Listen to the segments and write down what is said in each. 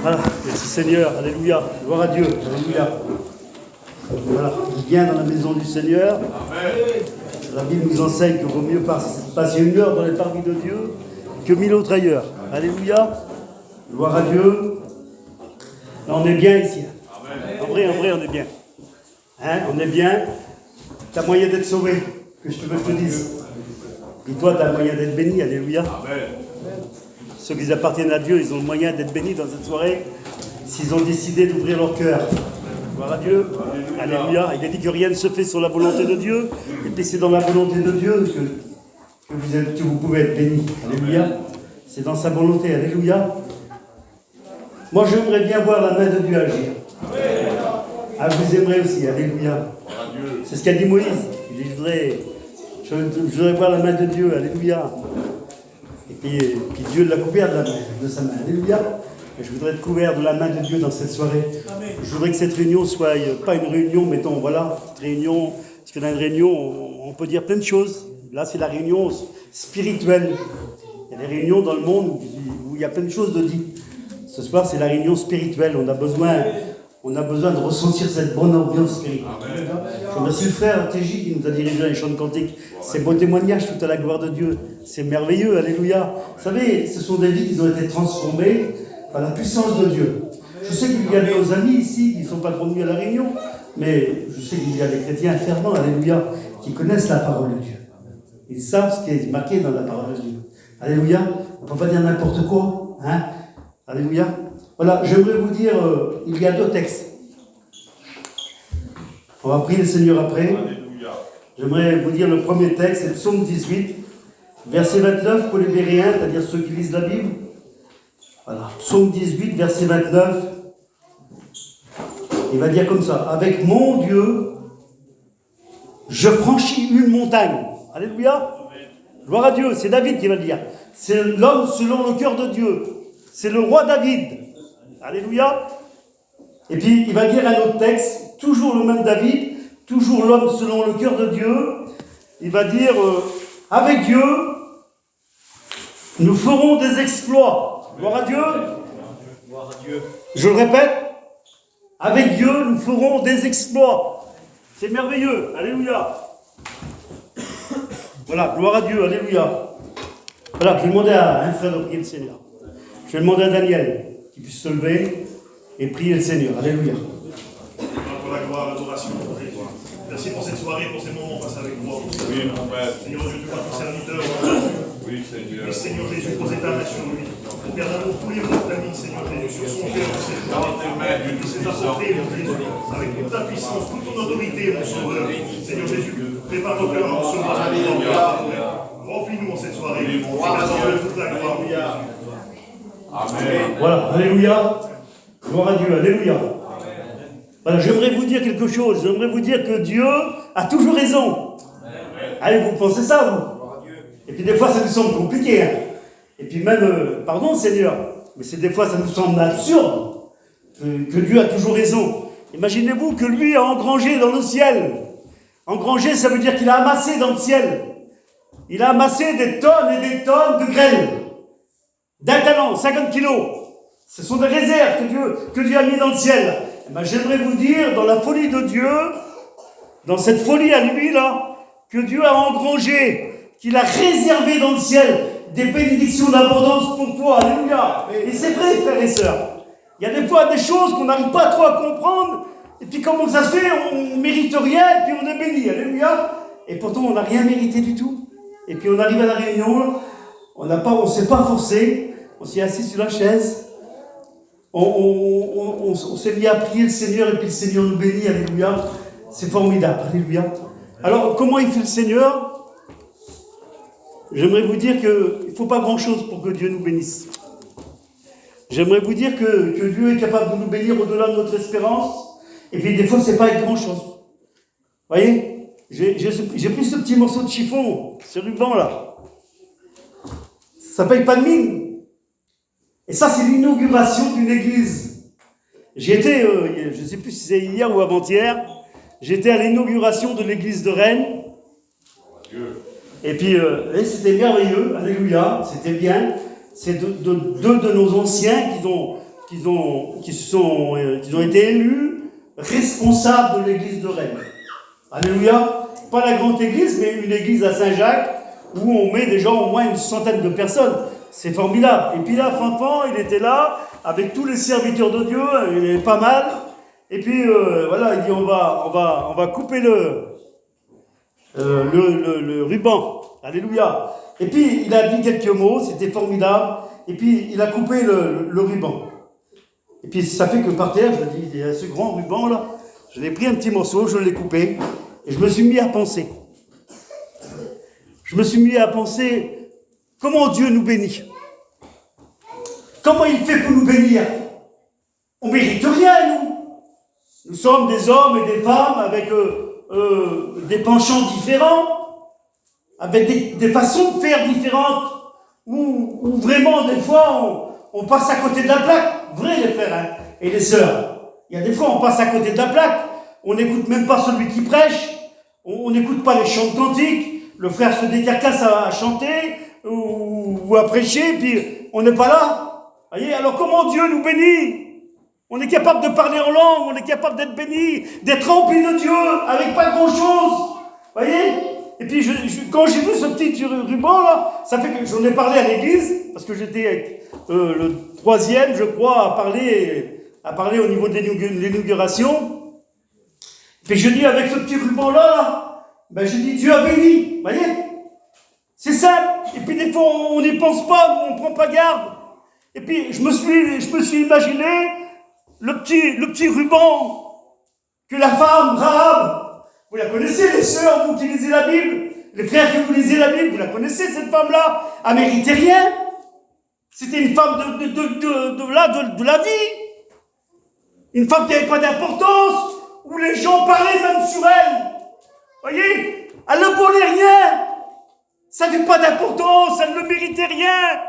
Voilà, merci Seigneur, alléluia, gloire à Dieu, alléluia. Voilà, on est bien dans la maison du Seigneur. La Bible nous enseigne qu'il vaut mieux passer une heure dans les parvis de Dieu que 1000 autres ailleurs. Alléluia, gloire à Dieu. Là, on est bien ici. En vrai, on est bien. Hein, on est bien. Tu as moyen d'être sauvé, que je te dise. Et toi, tu as moyen d'être béni, alléluia. Ceux qui appartiennent à Dieu, ils ont le moyen d'être bénis dans cette soirée s'ils ont décidé d'ouvrir leur cœur. Gloire à Dieu. Alléluia. Il a dit que rien ne se fait sur la volonté de Dieu. Et puis c'est dans la volonté de Dieu que vous pouvez être bénis. Alléluia. C'est dans sa volonté. Alléluia. Moi, j'aimerais bien voir la main de Dieu agir. Ah, vous aimerez aussi. Alléluia. C'est ce qu'a dit Moïse. Il dit, je voudrais voir la main de Dieu. Alléluia. Et puis Dieu l'a couvert de sa main. Alléluia. Et je voudrais être couvert de la main de Dieu dans cette soirée. Je voudrais que cette réunion soit pas une réunion, mettons, voilà, cette réunion, parce que dans une réunion, on peut dire plein de choses. Là, c'est la réunion spirituelle. Il y a des réunions dans le monde où il y a plein de choses de dites. Ce soir, c'est la réunion spirituelle. On a besoin de ressentir cette bonne ambiance spirituelle. Je remercie le frère TJ qui nous a dirigé dans les chants de cantiques. Ces beaux témoignages tout à la gloire de Dieu. C'est merveilleux, alléluia. Vous savez, ce sont des vies qui ont été transformées par la puissance de Dieu. Je sais qu'il y a nos amis ici qui ne sont pas trop venus à la réunion, mais je sais qu'il y a des chrétiens fervents, alléluia, qui connaissent la parole de Dieu. Ils savent ce qui est marqué dans la parole de Dieu. Alléluia. On ne peut pas dire n'importe quoi. Hein? Alléluia. Voilà, j'aimerais vous dire, il y a 2 textes. On va prier le Seigneur après. Alléluia. J'aimerais vous dire le premier texte, c'est Psaume 18, verset 29 pour les Béréens, c'est-à-dire ceux qui lisent la Bible. Voilà, Psaume 18, verset 29. Il va dire comme ça, avec mon Dieu, je franchis une montagne. Alléluia. Gloire à Dieu, c'est David qui va le dire. C'est l'homme selon le cœur de Dieu. C'est le roi David. Alléluia. Et puis, il va dire un autre texte, toujours le même David, toujours l'homme selon le cœur de Dieu. Il va dire, avec Dieu, nous ferons des exploits. Gloire à Dieu. Gloire à Dieu. Je le répète, avec Dieu, nous ferons des exploits. C'est merveilleux. Alléluia. Voilà, gloire à Dieu. Alléluia. Voilà, je vais demander à un frère de prier le Seigneur. Je vais demander à Daniel qui puisse se lever et prier le Seigneur. Alléluia. Pour la gloire, l'adoration. Merci pour cette soirée, pour ces moments passés avec moi. Oui, mon Père. Seigneur Dieu, tu vois ton serviteur. Oui, Seigneur. Et Seigneur Jésus, pose ta main sur lui. Père d'amour, tous les mots de ta vie, Seigneur Jésus, sur son cœur, Dans tes mains, Dieu c'est Tout-Puissant. apporté, mon Jésus, avec toute ta puissance, toute ton autorité, mon Sauveur. Seigneur Jésus, prépare nos cœurs, mon Sauveur. Remplis-nous en cette soirée. Et toute la gloire. Amen. Voilà, alléluia. Gloire à Dieu, alléluia. Voilà, j'aimerais vous dire quelque chose. J'aimerais vous dire que Dieu a toujours raison. Allez, vous pensez ça, vous? Et puis des fois, ça nous semble compliqué. Hein. Et puis même, pardon Seigneur, mais c'est des fois, ça nous semble absurde que Dieu a toujours raison. Imaginez-vous que lui a engrangé dans le ciel. Engrangé, ça veut dire qu'il a amassé dans le ciel. Il a amassé des tonnes et des tonnes de grêle. D'un talent, 50 kilos. Ce sont des réserves que Dieu a mis dans le ciel. Eh ben, j'aimerais vous dire, dans la folie de Dieu, dans cette folie à lui, là, que Dieu a engrangé, qu'il a réservé dans le ciel des bénédictions d'abondance pour toi. Alléluia. Et c'est vrai, frères et sœurs. Il y a des fois des choses qu'on n'arrive pas trop à comprendre. Et puis comment ça se fait, on ne mérite rien, et puis on est béni. Alléluia. Et pourtant, on n'a rien mérité du tout. Et puis on arrive à la réunion, on ne s'est pas forcé, on s'est assis sur la chaise. On s'est mis à prier le Seigneur et puis le Seigneur nous bénit, alléluia. C'est formidable, alléluia. Alors, comment il fait le Seigneur? J'aimerais vous dire qu'il ne faut pas grand-chose pour que Dieu nous bénisse. J'aimerais vous dire que Dieu est capable de nous bénir au-delà de notre espérance. Et puis des fois, ce n'est pas avec grand-chose. Vous voyez, j'ai pris ce petit morceau de chiffon, ce ruban là. Ça ne paye pas de mine. Et ça, c'est l'inauguration d'une église. J'étais, je ne sais plus si c'est hier ou avant-hier, j'étais à l'inauguration de l'église de Rennes. Et puis, c'était merveilleux, alléluia, c'était bien. c'est deux de nos anciens qui ont été élus responsables de l'église de Rennes. Alléluia. Pas la grande église, mais une église à Saint-Jacques où on met déjà au moins une centaine de personnes. C'est formidable. Et puis là, Fanfan, il était là avec tous les serviteurs de Dieu, il est pas mal. Et puis voilà, il dit on va couper le ruban. Alléluia. Et puis il a dit quelques mots, c'était formidable. Et puis il a coupé le ruban. Et puis ça fait que par terre, je dis, il y a ce grand ruban là, je l'ai pris un petit morceau, je l'ai coupé, et je me suis mis à penser. Je me suis mis à penser comment Dieu nous bénit. Comment il fait pour nous bénir? On ne mérite rien, nous. Nous sommes des hommes et des femmes avec des penchants différents, avec des façons de faire différentes, où vraiment, des fois, on passe à côté de la plaque. Vrai, les frères hein, et les sœurs. Il y a des fois, on passe à côté de la plaque. On n'écoute même pas celui qui prêche. On n'écoute pas les chants de cantiques. Le frère se décarcasse à chanter ou à prêcher, puis on n'est pas là. Voyez, alors comment Dieu nous bénit? On est capable de parler en langue, on est capable d'être béni, d'être rempli de Dieu, avec pas grand-chose. Voyez? Et puis, quand j'ai vu ce petit ruban, là, ça fait que j'en ai parlé à l'église, parce que j'étais avec le troisième, je crois, à parler au niveau de l'inauguration. Puis je dis, avec ce petit ruban-là, ben je dis, Dieu a béni. Voyez? C'est ça. Et puis des fois, on n'y pense pas, on ne prend pas garde. Et puis, je me suis imaginé le petit ruban que la femme, Rahab, vous la connaissez, les sœurs, vous qui lisez la Bible, les frères que vous lisez la Bible, vous la connaissez, cette femme-là, elle méritait rien. C'était une femme de la vie. Une femme qui n'avait pas d'importance, où les gens parlaient même sur elle. Voyez, elle ne volait rien. Ça n'avait pas d'importance, elle ne méritait rien.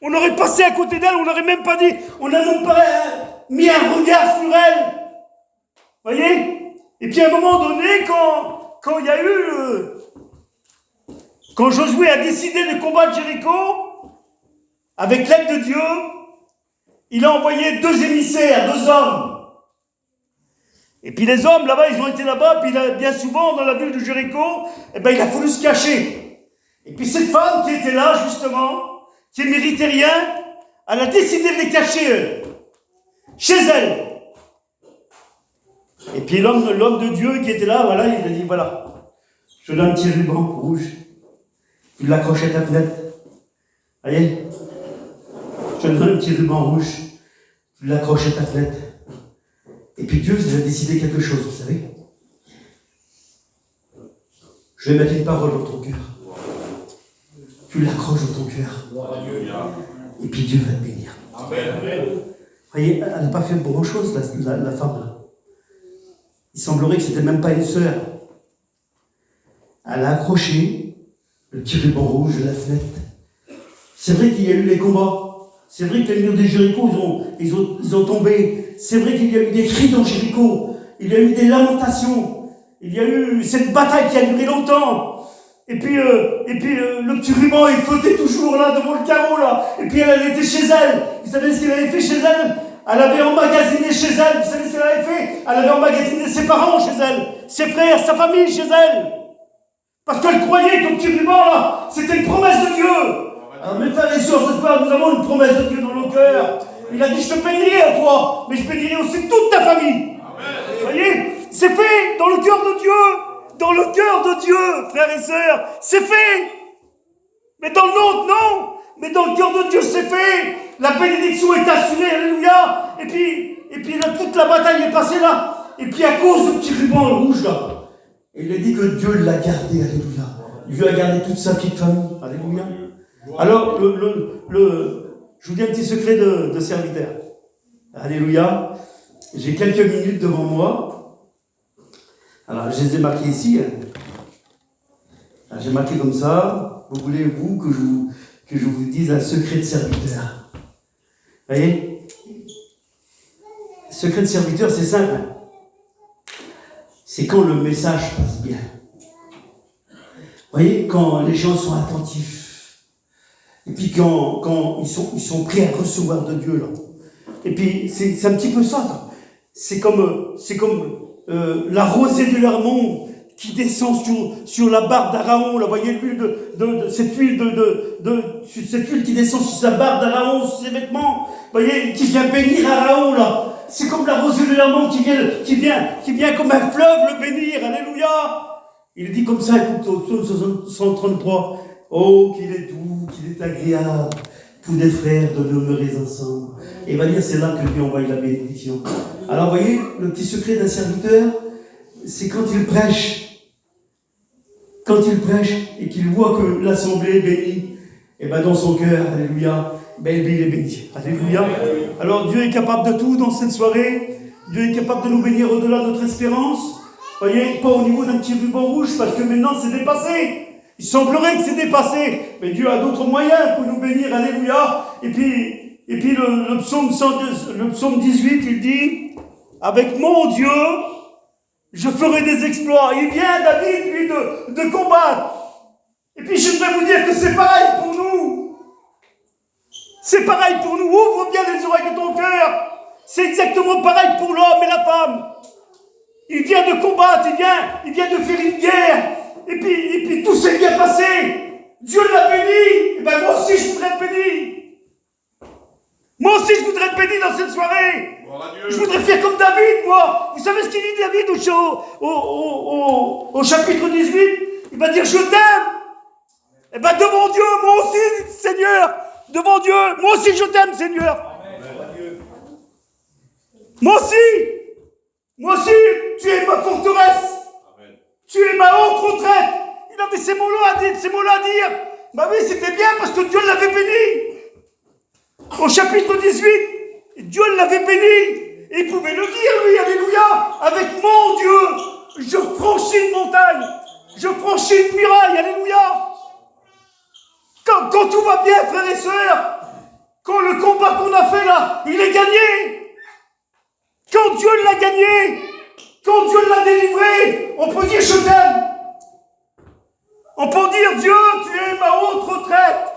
On aurait passé à côté d'elle, on n'aurait même pas dit, on n'a même pas mis un regard sur elle. Voyez? Et puis à un moment donné, quand il y a eu, quand Josué a décidé de combattre Jéricho, avec l'aide de Dieu, il a envoyé 2 émissaires, 2 hommes. Et puis les hommes là-bas, ils ont été là-bas, puis bien souvent dans la ville de Jéricho, eh ben, il a fallu se cacher. Et puis cette femme qui était là justement, qui ne méritait rien, elle a décidé de les cacher chez elle. Et puis l'homme de Dieu qui était là, voilà, il a dit, voilà, je te donne un petit ruban rouge, tu l'accroches à ta fenêtre. Voyez, je te donne un petit ruban rouge, tu l'accroches à ta fenêtre. Et puis Dieu vous a décidé quelque chose, vous savez. Je vais mettre une parole dans ton cœur. Tu l'accroches dans ton cœur. Et puis Dieu va te bénir. Vous voyez, elle n'a pas fait grand-chose, la femme là. Il semblerait que c'était même pas une sœur. Elle a accroché le petit ruban rouge de la fenêtre. C'est vrai qu'il y a eu les combats. C'est vrai que les murs de Jéricho, ils ont tombé. C'est vrai qu'il y a eu des cris dans Jéricho. Il y a eu des lamentations. Il y a eu cette bataille qui a duré longtemps. Et puis le petit ruban, il flottait toujours là, devant le carreau, là. Et puis elle était chez elle. Vous savez ce qu'elle avait fait chez elle? Elle avait emmagasiné chez elle. Vous savez ce qu'elle avait fait? Elle avait emmagasiné ses parents chez elle, ses frères, sa famille chez elle. Parce qu'elle croyait que le petit ruban, là, c'était une promesse de Dieu. Alors mes frères et sœurs, ce soir, nous avons une promesse de Dieu dans nos cœurs. Il a dit, je te bénirai à toi, mais je bénirai aussi toute ta famille. Vous voyez? C'est fait dans le cœur de Dieu. Dans le cœur de Dieu, frères et sœurs. C'est fait. Mais dans le nôtre, non. Mais dans le cœur de Dieu, c'est fait. La bénédiction est assurée, alléluia. Et puis là, toute la bataille est passée là. Et puis à cause du petit ruban rouge là, il a dit que Dieu l'a gardé, alléluia. Dieu a gardé toute sa petite famille, alléluia. Alors, je vous dis un petit secret de serviteur. Alléluia. J'ai quelques minutes devant moi. Alors, je les ai marqués ici. J'ai marqué comme ça. Vous voulez, vous, que je vous dise un secret de serviteur. Vous voyez? Secret de serviteur, c'est simple. C'est quand le message passe bien. Vous voyez, quand les gens sont attentifs. Et puis quand ils sont prêts à recevoir de Dieu, là. Et puis c'est un petit peu ça. C'est comme la rosée de l'Hermon qui descend sur la barbe d'Aaron. Là, vous voyez l'huile cette huile qui descend sur sa barbe d'Aaron, sur ses vêtements. Vous voyez, qui vient bénir Aaron, là. C'est comme la rosée de l'Hermon qui vient comme un fleuve le bénir. Alléluia. Il dit comme ça, écoute, au psaume 133. Oh, qu'il est doux, qu'il est agréable, tous les frères de demeurer ensemble. Et il va dire, c'est là que Dieu envoie la bénédiction. Alors, vous voyez, le petit secret d'un serviteur, c'est quand il prêche. Quand il prêche et qu'il voit que l'assemblée est bénie, et bien dans son cœur, alléluia, ben il est béni. Alléluia. Alors, Dieu est capable de tout dans cette soirée. Dieu est capable de nous bénir au-delà de notre espérance. Vous voyez, pas au niveau d'un petit ruban rouge, parce que maintenant c'est dépassé. Il semblerait que c'est dépassé, mais Dieu a d'autres moyens pour nous bénir, alléluia. Et puis le psaume 18, il dit, avec mon Dieu, je ferai des exploits. Il vient, David, lui, de combattre. Et puis je voudrais vous dire que c'est pareil pour nous. C'est pareil pour nous. Ouvre bien les oreilles de ton cœur. C'est exactement pareil pour l'homme et la femme. Il vient de combattre, il vient de faire une guerre. Et puis tout s'est bien passé. Dieu l'a béni. Et bien moi aussi je voudrais être béni. Moi aussi je voudrais être béni dans cette soirée. Je voudrais faire comme David, moi. Vous savez ce qu'il dit David au chapitre 18? Il va dire je t'aime. Et bien devant Dieu, moi aussi Seigneur. Devant Dieu, moi aussi je t'aime Seigneur. Amen. Moi aussi, tu es ma forteresse. Amen. Tu es ma haute retraite. Il avait ces mots-là à dire. Bah oui, c'était bien parce que Dieu l'avait béni. Au chapitre 18, Dieu l'avait béni. Et il pouvait le dire, lui, alléluia. Avec mon Dieu, je franchis une montagne. Je franchis une muraille, alléluia. Quand tout va bien, frères et sœurs, quand le combat qu'on a fait là, il est gagné. Quand Dieu l'a gagné, quand Dieu l'a délivré, on peut dire je t'aime. On peut dire Dieu, tu es ma haute retraite.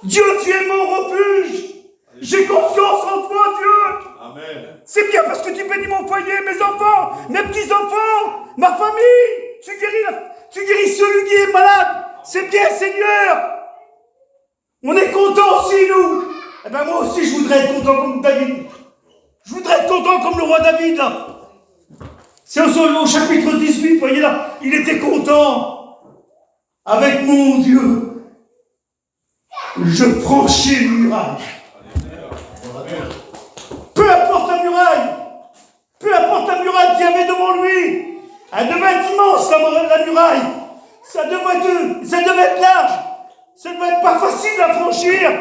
Dieu, tu es mon refuge. J'ai confiance en toi, Dieu. Amen. C'est bien parce que tu bénis mon foyer, mes enfants, mes petits-enfants, ma famille. Tu guéris celui qui est malade. C'est bien, Seigneur. On est content aussi, nous. Eh bien, moi aussi, je voudrais être content comme David. Je voudrais être content comme le roi David, là. C'est au chapitre 18, vous voyez là, il était content. Avec mon Dieu, je franchis une muraille. Peu importe la muraille qu'il y avait devant lui, elle devait être immense, la muraille. Ça devait être large. Ça devait être pas facile à franchir.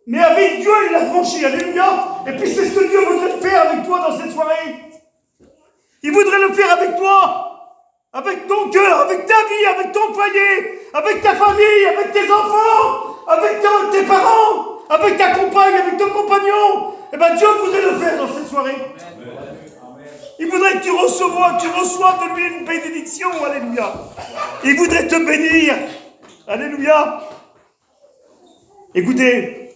Mais avec Dieu, il l'a franchi. Alléluia. Et puis c'est ce que Dieu voudrait faire avec toi dans cette soirée. Il voudrait le faire avec toi. Avec ton cœur, avec ta vie, avec ton foyer, avec ta famille, avec tes enfants, avec tes parents, avec ta compagne, avec ton compagnon. Eh bien Dieu voudrait le faire dans cette soirée. Il voudrait que tu reçoives de lui une bénédiction. Alléluia. Il voudrait te bénir. Alléluia. Écoutez,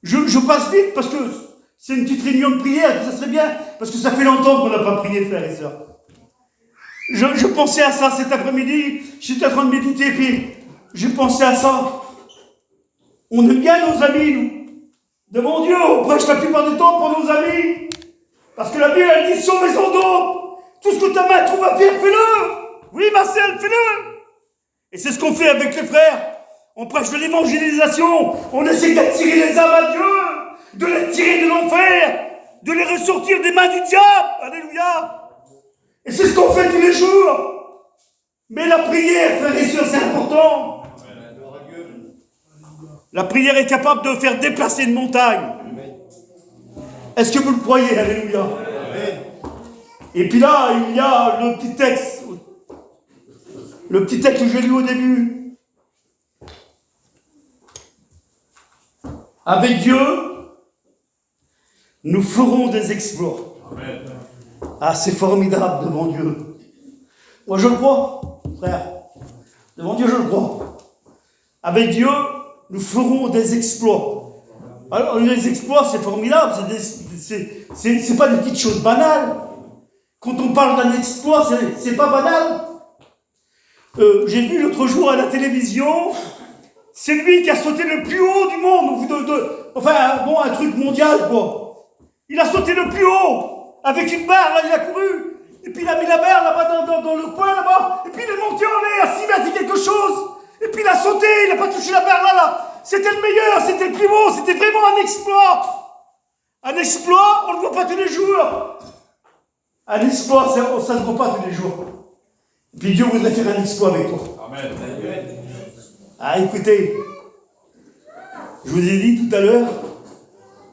je passe vite parce que c'est une petite réunion de prière, ça serait bien, parce que ça fait longtemps qu'on n'a pas prié, frères et sœurs. Je pensais à ça cet après-midi, j'étais en train de méditer, puis j'ai pensé à ça. On aime bien nos amis, nous. Devant Dieu, on prêche la plupart du temps pour nos amis. Parce que la Bible, elle dit, sauvez-en d'autres. Tout ce que ta main trouve à faire, fais-le. Oui, Marcel, fais-le. Et c'est ce qu'on fait avec les frères. On prêche de l'évangélisation. On essaie d'attirer les âmes à Dieu, de les tirer de l'enfer, de les ressortir des mains du diable. Alléluia. Et c'est ce qu'on fait tous les jours. Mais la prière, frères et sœurs, c'est important. La prière est capable de faire déplacer une montagne. Est-ce que vous le croyez? Alléluia. Et puis là, il y a le petit texte. Le petit texte que j'ai lu au début. Avec Dieu, nous ferons des exploits. Amen. Ah, c'est formidable devant Dieu. Moi, je le crois, frère. Devant Dieu, je le crois. Avec Dieu, nous ferons des exploits. Alors, les exploits, c'est formidable. C'est pas des petites choses banales. Quand on parle d'un exploit, c'est pas banal. J'ai vu l'autre jour à la télévision, c'est lui qui a sauté le plus haut du monde. Enfin, bon, un truc mondial, quoi. Il a sauté le plus haut. Avec une barre, là, il a couru. Et puis il a mis la barre là-bas dans le coin, là-bas. Et puis il est monté en l'air à 6 mètres et quelque chose. Et puis il a sauté, il n'a pas touché la barre là. C'était le meilleur, c'était le plus beau, c'était vraiment un exploit. Un exploit, on ne le voit pas tous les jours. Un exploit, ça ne se voit pas tous les jours. Et puis Dieu voudrait faire un exploit avec toi. Amen. Ah, écoutez, je vous ai dit tout à l'heure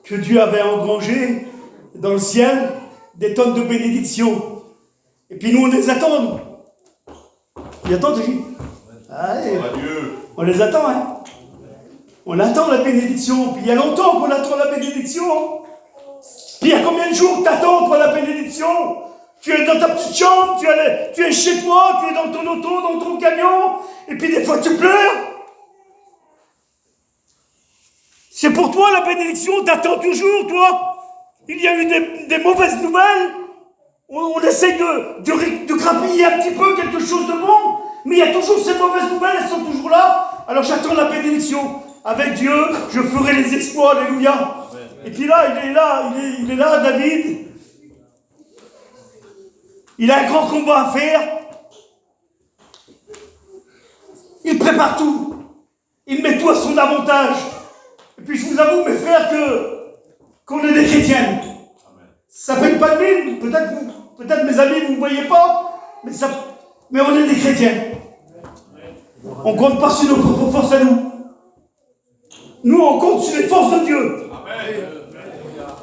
que Dieu avait engrangé dans le ciel des tonnes de bénédictions. Et puis nous, on les attend. Tu attends, tu dis? Allez, on les attend, hein. On attend la bénédiction. Puis il y a longtemps qu'on attend la bénédiction. Puis il y a combien de jours que tu attends pour la bénédiction? Tu es dans ta petite chambre, tu es chez toi, tu es dans ton auto, dans ton camion, et puis des fois tu pleures. C'est pour toi la bénédiction, t'attends toujours, toi. Il y a eu des mauvaises nouvelles. On essaye de grappiller un petit peu quelque chose de bon, mais il y a toujours ces mauvaises nouvelles, elles sont toujours là. Alors j'attends la bénédiction. Avec Dieu, je ferai les exploits, alléluia. Et puis là, il est là, David. Il a un grand combat à faire. Il prépare tout. Il met tout à son avantage. Et puis je vous avoue, mes frères, qu'on est des chrétiens. Ça paye pas de mine. Peut-être mes amis, vous ne voyez pas. Mais on est des chrétiens. On ne compte pas sur nos propres forces à nous. Nous, on compte sur les forces de Dieu.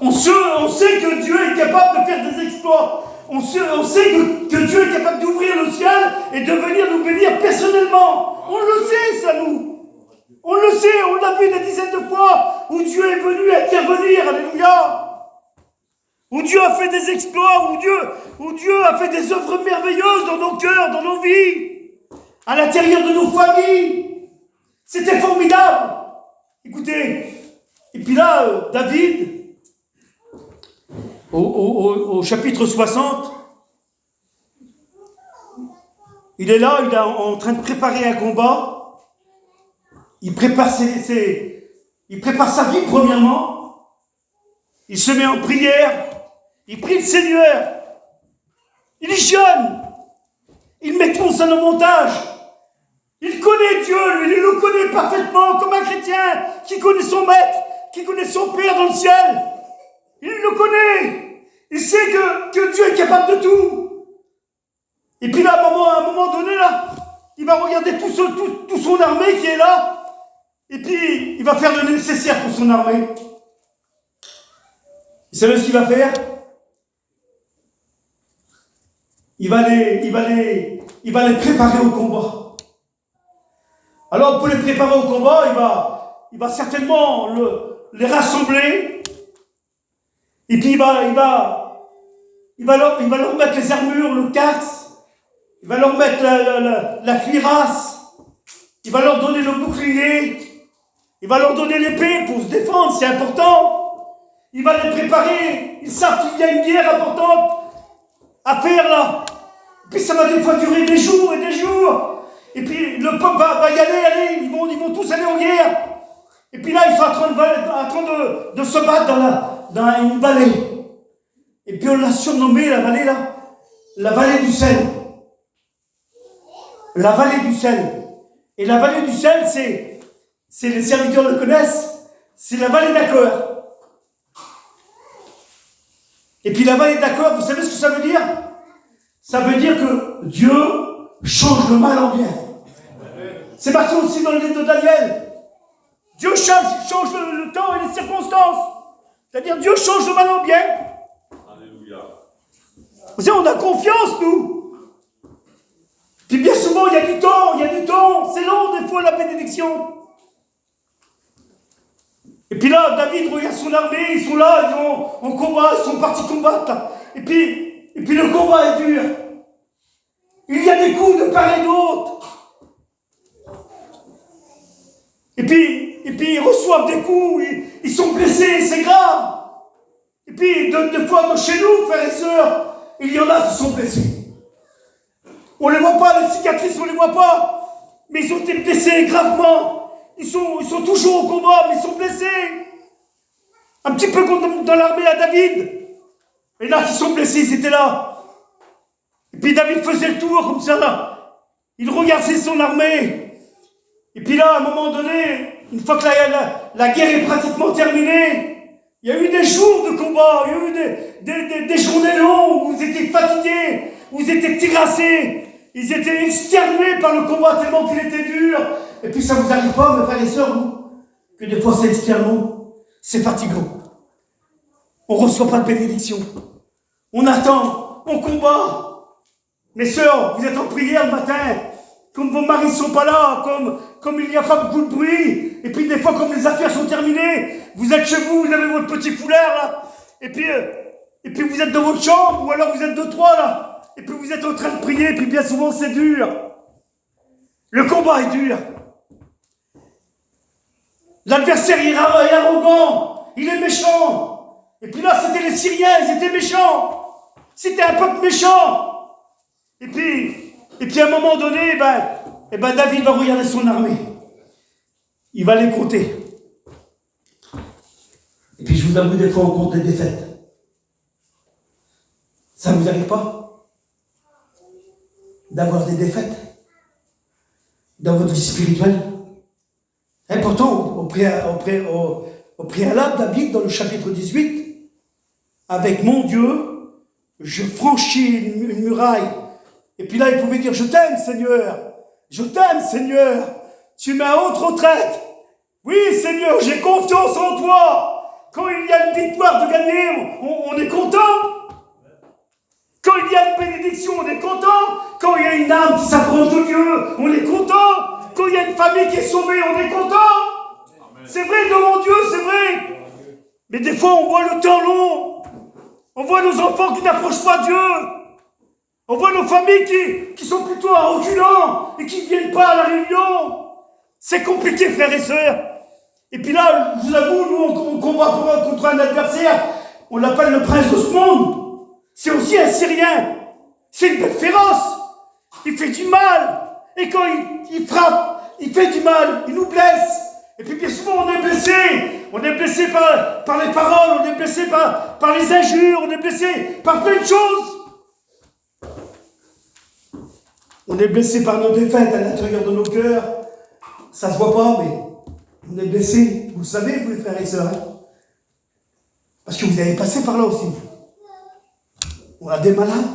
On sait que Dieu est capable de faire des exploits. On sait que Dieu est capable d'ouvrir le ciel et de venir nous bénir personnellement. On le sait, ça, nous. On le sait, on l'a vu des dizaines de fois où Dieu est venu intervenir, alléluia. Où Dieu a fait des exploits, où Dieu a fait des œuvres merveilleuses dans nos cœurs, dans nos vies, à l'intérieur de nos familles. C'était formidable. Écoutez, et puis là, David, au chapitre 60, il est là, il est en train de préparer un combat. Il prépare sa vie premièrement. Il se met en prière. Il prie le Seigneur. Il est jeune. Il met tout en montage. Il connaît Dieu, lui, il le connaît parfaitement comme un chrétien qui connaît son maître, qui connaît son Père dans le ciel. Il le connaît. Il sait que Dieu est capable de tout. Et puis là, à un moment donné, là, il va regarder tout son armée qui est là. Et puis, il va faire le nécessaire pour son armée. Vous savez ce qu'il va faire? Il va les préparer au combat. Alors, pour les préparer au combat, il va certainement les rassembler. Et puis, il va leur mettre les armures, le casque. Il va leur mettre la cuirasse. Il va leur donner le bouclier. Il va leur donner l'épée pour se défendre, c'est important. Il va les préparer. Ils savent qu'il y a une guerre importante à faire là. Et puis ça va des fois durer des jours et des jours. Et puis le peuple va y aller, ils vont tous aller en guerre. Et puis là, ils sont en train de se battre dans une vallée. Et puis on l'a surnommée, la vallée là, la vallée du sel. La vallée du sel. Et la vallée du sel, c'est les serviteurs le connaissent, c'est la vallée d'Achor. Et puis la vallée d'Achor, vous savez ce que ça veut dire? Ça veut dire que Dieu change le mal en bien. C'est marqué aussi dans le livre de Daniel. Dieu change le temps et les circonstances. C'est-à-dire Dieu change le mal en bien. Alléluia. Vous savez, on a confiance, nous. Puis bien souvent, il y a du temps. C'est long des fois la bénédiction. Et puis là, David regarde son armée, ils sont là, ils sont en combat, ils sont partis combattre. Là. Et puis le combat est dur. Il y a des coups de part et d'autre. et puis ils reçoivent des coups, ils sont blessés, c'est grave. Et puis, deux fois chez nous, frères et sœurs, il y en a qui sont blessés. On ne les voit pas, les cicatrices, on ne les voit pas. Mais ils ont été blessés gravement. Ils sont toujours au combat, mais ils sont blessés. Un petit peu comme dans l'armée à David. Et là, qui sont blessés, ils étaient là. Et puis David faisait le tour comme ça, là. Il regardait son armée. Et puis là, à un moment donné, une fois que la guerre est pratiquement terminée, il y a eu des jours de combat, il y a eu des journées longues où vous étiez fatigués, où vous étiez terrassés, ils étaient exterminés par le combat tellement qu'il était dur. Et puis ça vous arrive pas, mes frères et sœurs, vous, que des fois c'est externellement, c'est fatigant. On ne reçoit pas de bénédiction. On attend, on combat. Mes sœurs, vous êtes en prière le matin, comme vos maris ne sont pas là, comme il n'y a pas beaucoup de bruit, et puis des fois comme les affaires sont terminées, vous êtes chez vous, vous avez votre petit foulard là, et puis vous êtes dans votre chambre, ou alors vous êtes 2-3 là, et puis vous êtes en train de prier, et puis bien souvent c'est dur. Le combat est dur. L'adversaire il est arrogant, il est méchant. Et puis là c'était les Syriens, ils étaient méchants. C'était un peuple méchant. Et puis à un moment donné, David va regarder son armée. Il va les compter. Et puis je vous avoue, des fois on compte les défaites. Ça ne vous arrive pas d'avoir des défaites dans votre vie spirituelle? Et pourtant, au préalable, David, dans le chapitre 18, avec mon Dieu, je franchis une muraille. Et puis là, il pouvait dire, je t'aime, Seigneur. Je t'aime, Seigneur. Tu m'as haute retraite. Oui, Seigneur, j'ai confiance en toi. Quand il y a une victoire de gagner, on est content. Quand il y a une bénédiction, on est content. Quand il y a une âme qui s'approche de Dieu, on est content. Quand il y a une famille qui est sauvée, on est content. C'est vrai, devant Dieu, c'est vrai. Mais des fois, on voit le temps long. On voit nos enfants qui n'approchent pas Dieu. On voit nos familles qui sont plutôt à reculants et qui ne viennent pas à la réunion. C'est compliqué, frères et sœurs. Et puis là, je vous avoue, nous, on combat contre un adversaire. On l'appelle le prince de ce monde. C'est aussi un Syrien. C'est une bête féroce. Il fait du mal. Et quand il frappe, il fait du mal. Il nous blesse. Et puis bien souvent, on est blessé. On est blessé par les paroles. On est blessé par les injures. On est blessé par plein de choses. On est blessé par nos défaites à l'intérieur de nos cœurs. Ça ne se voit pas, mais on est blessé. Vous le savez, vous les frères et sœurs. Hein? Parce que vous avez passé par là aussi. On a des malades.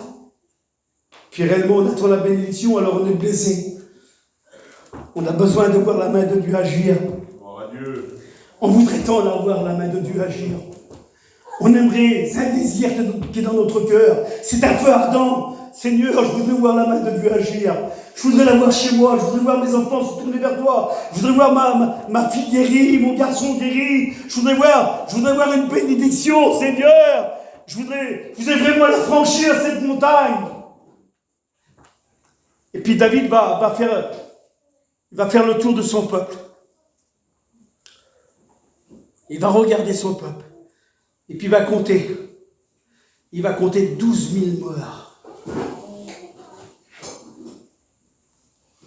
Puis réellement, on attend la bénédiction, alors on est blessé. On a besoin de voir la main de Dieu agir. On voudrait tant voir la main de Dieu agir. On aimerait, c'est un désir qui est dans notre cœur. C'est un feu ardent. Seigneur, je voudrais voir la main de Dieu agir. Je voudrais la voir chez moi. Je voudrais voir mes enfants se tourner vers toi. Je voudrais voir ma fille guérie, mon garçon guéri. Je voudrais voir une bénédiction, Seigneur. Je voudrais vraiment la franchir, cette montagne. Et puis David va faire le tour de son peuple. Il va regarder son peuple. Et puis il va compter. Il va compter 12 000 morts.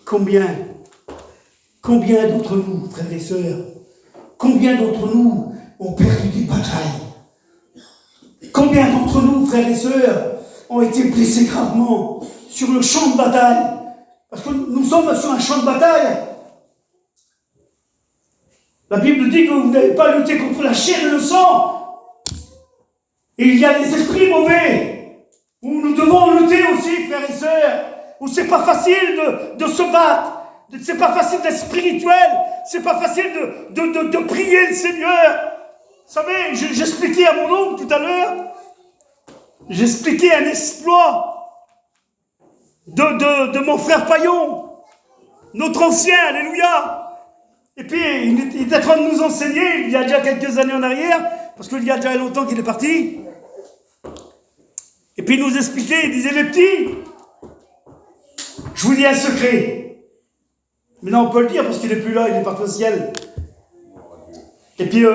Combien d'entre nous, frères et sœurs, combien d'entre nous ont perdu des batailles? Combien d'entre nous, frères et sœurs, ont été blessés gravement sur le champ de bataille? Parce que nous sommes sur un champ de bataille. La Bible dit que vous n'avez pas lutté contre la chair et le sang. Et il y a des esprits mauvais où nous devons lutter aussi, frères et sœurs, où c'est pas facile de se battre. C'est pas facile d'être spirituel. C'est pas facile de prier le Seigneur. Vous savez, j'expliquais à mon oncle tout à l'heure, j'expliquais un exploit de mon frère Paillon, notre ancien, alléluia. Et puis, il était en train de nous enseigner, il y a déjà quelques années en arrière, parce qu'il y a déjà longtemps qu'il est parti. Et puis, il nous expliquait, il disait, les petits, je vous dis un secret. Maintenant, on peut le dire, parce qu'il n'est plus là, il est parti au ciel. Et puis,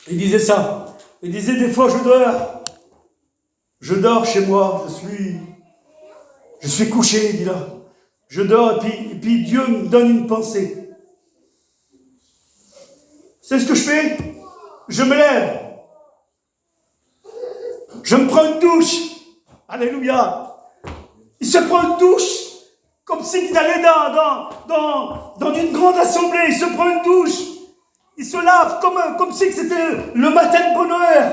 il disait ça. Il disait, des fois, je dors. Je dors chez moi. Je suis couché, il dit là. Je dors, et puis Dieu me donne une pensée. C'est ce que je fais? Je me lève. Je me prends une douche. Alléluia. Il se prend une douche. Comme s'il allait dans une grande assemblée. Il se prend une douche. Il se lave comme si c'était le matin de bonne heure.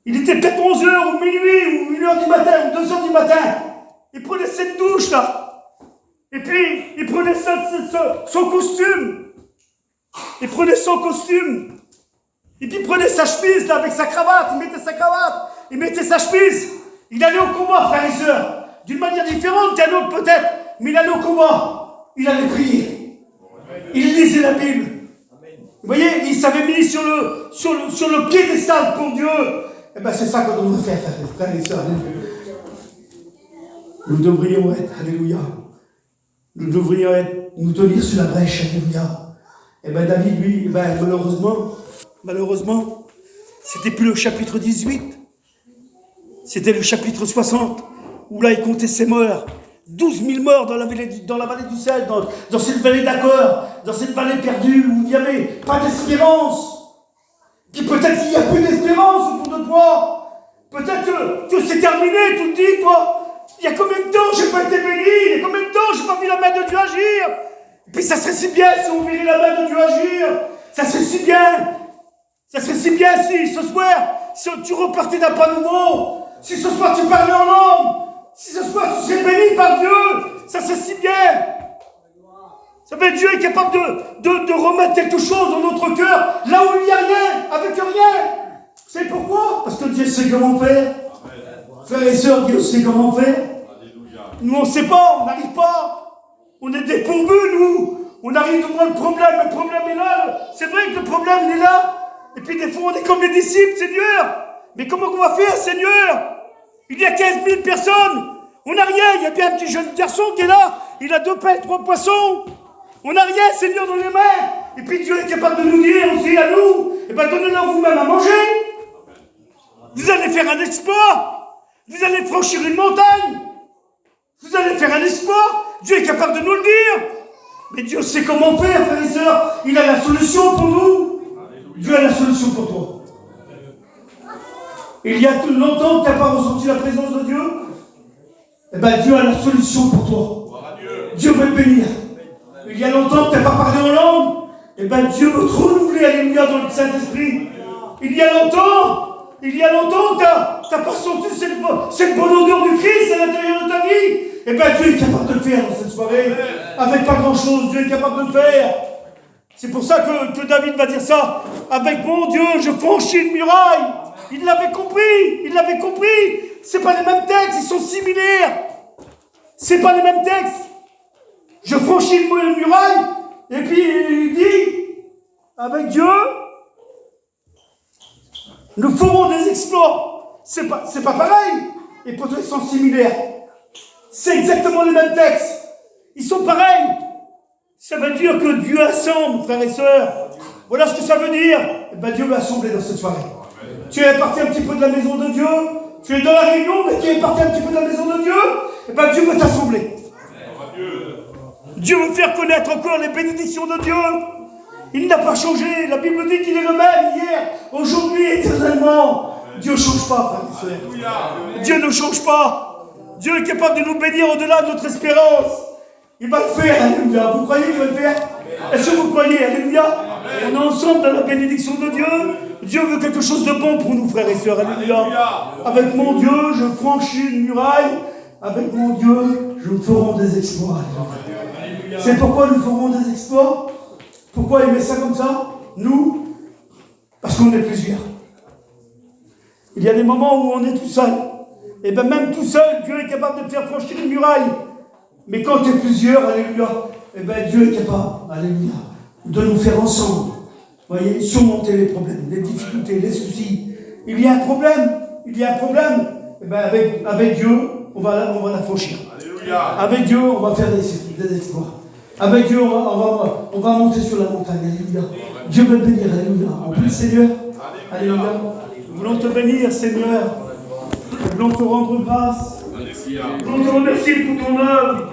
Il était peut-être 11h ou minuit ou 1h du matin ou 2h du matin. Il prenait cette douche-là. Et puis, il prenait son costume. Il prenait son costume. Et puis, il prenait sa chemise là, avec sa cravate. Il mettait sa cravate. Il mettait sa chemise. Il allait au combat, frères et sœurs. D'une manière différente qu'un autre peut-être. Mais il allait au combat. Il allait prier. Il lisait la Bible. Vous voyez, il s'avait mis sur le piédestal pour Dieu. Eh bien, c'est ça qu'on devrait faire, frères et sœurs. Nous devrions être, alléluia. Nous devrions nous tenir sur la brèche, alléluia. Eh bien, David, lui, eh ben, malheureusement, c'était plus le chapitre 18. C'était le chapitre 60, où là, il comptait ses morts. 12 000 morts dans la vallée du sel, dans cette vallée d'accord, dans cette vallée perdue, où il n'y avait pas d'espérance. Puis peut-être qu'il n'y a plus d'espérance autour de toi. Peut-être que c'est terminé, tu te dis, toi. Il y a combien de temps j'ai pas été béni? Il y a combien de temps j'ai pas vu la main de Dieu agir? Et puis ça serait si bien si on verrait la main de Dieu agir. Ça serait si bien. Ça serait si bien si ce soir, si tu repartais d'un pas nouveau. Si ce soir tu parlais en langue. Si ce soir tu serais béni par Dieu. Ça serait si bien. Vous savez, Dieu est capable de remettre quelque chose dans notre cœur, là où il n'y a rien, avec rien. Vous savez pourquoi? Parce que Dieu sait comment faire. Frères et sœurs, Dieu sait comment faire. Nous, on ne sait pas, on n'arrive pas. On est dépourvus, nous. On arrive devant le problème est là. C'est vrai que le problème, il est là. Et puis des fois, on est comme les disciples, Seigneur. Mais comment on va faire, Seigneur? Il y a 15 000 personnes. On n'a rien. Il y a bien un petit jeune garçon qui est là. Il a 2 pains et 3 poissons. On n'a rien, Seigneur, dans les mains. Et puis Dieu est capable de nous dire aussi à nous, eh bien, donnez-leur vous-même à manger. Vous allez faire un exploit. Vous allez franchir une montagne. Vous allez faire un exploit. Dieu est capable de nous le dire. Mais Dieu sait comment faire, frères et sœurs. Il a la solution pour nous. Dieu a la solution pour toi. Il y a tout longtemps que tu n'as pas ressenti la présence de Dieu. Eh bien, Dieu a la solution pour toi. Dieu veut te bénir. Il y a longtemps que tu n'as pas parlé en langue. Eh bien, Dieu veut te renouveler, alléluia, dans le Saint-Esprit. Il y a longtemps que tu n'as pas senti cette bonne odeur du Christ à l'intérieur de ta vie. Eh bien, Dieu est capable de le faire dans cette soirée. Avec pas grand-chose, Dieu est capable de le faire. C'est pour ça que David va dire ça. Avec mon Dieu, je franchis une muraille. Il l'avait compris. C'est pas les mêmes textes, ils sont similaires. C'est pas les mêmes textes. Je franchis une muraille, et puis il dit, avec Dieu, nous ferons des exploits. C'est pas pareil. Et pourtant, ils sont similaires. C'est exactement les mêmes textes. Ils sont pareils. Ça veut dire que Dieu assemble, frères et sœurs. Voilà ce que ça veut dire. Et bien, Dieu va assembler dans cette soirée. Tu es parti un petit peu de la maison de Dieu. Tu es dans la réunion, mais tu es parti un petit peu de la maison de Dieu. Et bien, Dieu veut t'assembler. Dieu veut faire connaître encore les bénédictions de Dieu. Il n'a pas changé. La Bible dit qu'il est le même hier, aujourd'hui, éternellement. Dieu ne change pas, frères et sœurs. Dieu ne change pas. Dieu est capable de nous bénir au-delà de notre espérance. Il va le faire, alléluia. Vous croyez qu'il va le faire? Est-ce que vous croyez, alléluia? On est ensemble dans la bénédiction de Dieu. Dieu veut quelque chose de bon pour nous, frères et sœurs, alléluia. Avec mon Dieu, je franchis une muraille. Avec mon Dieu, nous ferons des exploits. C'est pourquoi nous ferons des exploits. Pourquoi il met ça comme ça? Nous, parce qu'on est plusieurs. Il y a des moments où on est tout seul. Et bien même tout seul, Dieu est capable de te faire franchir une muraille. Mais quand tu es plusieurs, alléluia, et bien Dieu est capable, alléluia, de nous faire ensemble, voyez, surmonter les problèmes, les difficultés, les soucis. Il y a un problème, et bien avec Dieu, on va la franchir. Alléluia. Avec Dieu, on va faire des exploits. Avec Dieu, on va monter sur la montagne. Alléluia. Dieu veut bénir. Alléluia. En plus, Seigneur. Alléluia. Nous voulons te bénir, Seigneur. Nous voulons te rendre grâce. Nous voulons te remercier pour ton œuvre.